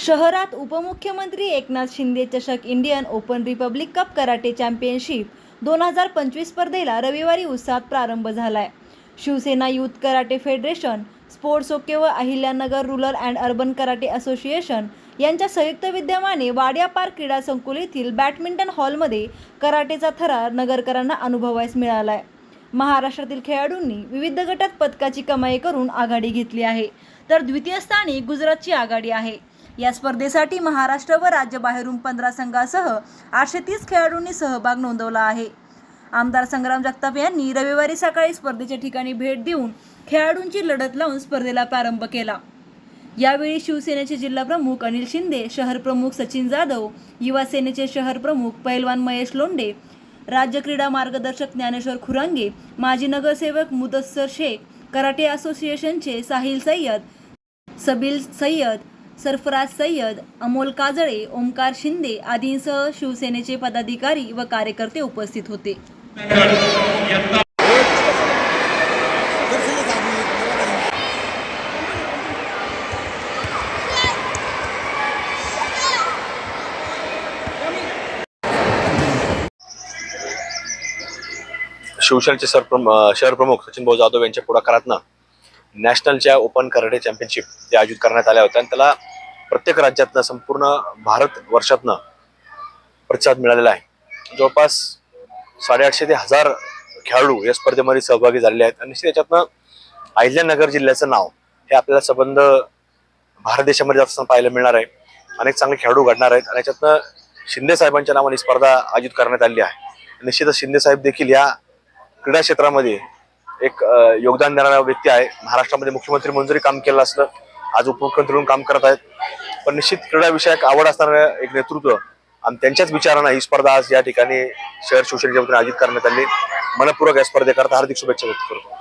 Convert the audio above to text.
शहरात उपमुख्यमंत्री एकनाथ शिंदे चषक Indian open republic cup karate championship 2025 स्पर्धेला रविवारी उत्साहात प्रारंभ झालाय। Shivsena youth karate federation, sports okay व Ahilyanagar rural and urban karate association यांच्या संयुक्त विद्यमाने वाडिया पार्क क्रीडा संकुल येथील बॅडमिंटन हॉलमध्ये कराटेचा थरार नगरकरांना अनुभवायला मिळालाय। महाराष्ट्रातील खेळाडूंनी विविध गटात पदकाची कमाई करून आघाडी घेतली आहे, तर द्वितीय स्थानी गुजरातची आघाडी आहे। या स्पर्धेसाठी महाराष्ट्र व राज्याबाहेरून 15 संघासह 830 खेळाडूंनी सहभाग नोंदवला आहे। आमदार संग्राम जगताप यांनी रविवारी सकाळी स्पर्धेच्या ठिकाणी भेट देऊन खेळाडूंची लढत लावून स्पर्धेला प्रारंभ केला। यावेळी शिवसेनेचे जिल्हा प्रमुख अनिल शिंदे, शहर प्रमुख सचिन जाधव, युवा सेनेचे शहर प्रमुख पैलवान महेश लोंढे, राज्य क्रीडा मार्गदर्शक ज्ञानेश्वर खुरांगे, माजी नगरसेवक मुदस्सर शेख, कराटे असोसिएशनचे साहिल सय्यद, सबील सय्यद, सरफराज सय्यद, अमोल काजळे, ओमकार शिंदे आदींसह शिवसेनेचे पदाधिकारी व कार्यकर्ते उपस्थित होते। शिवसेनेचे शहर प्रमुख सचिन भाऊ जाधव यांच्या पुढाकारातनं नॅशनलच्या ओपन कराटे चॅम्पियनशिप ते आयोजित करण्यात आल्या होत्या आणि त्याला प्रत्येक राज्यातनं संपूर्ण भारत वर्षातनं प्रतिसाद मिळालेला आहे। जवळपास 850 ते 1000 खेळाडू या स्पर्धेमध्ये सहभागी झालेले आहेत आणि त्याच्यातनं अहिल्यानगर जिल्ह्याचं नाव हे आपल्याला संबंध भारत देशामध्ये जास्त पाहायला मिळणार आहे। अनेक चांगले खेळाडू घडणार आहेत आणि याच्यातनं शिंदे साहेबांच्या नावाने स्पर्धा आयोजित करण्यात आली आहे। निश्चितच शिंदे साहेब देखील या क्रीडा क्षेत्रामध्ये एक योगदान देणारा व्यक्ती आहे। महाराष्ट्रामध्ये मुख्यमंत्री म्हणून जरी काम केलं असलं, आज उपमुख्यमंत्री म्हणून काम करत आहेत, पण निश्चित क्रीडा विषयक आवड असणारं एक नेतृत्व आणि त्यांच्याच विचारानं ही स्पर्धा आज या ठिकाणी शहर शिवसेनेच्या वतीने आयोजित करण्यात आली। मनपूर्वक या स्पर्धेकरता हार्दिक शुभेच्छा व्यक्त करतो।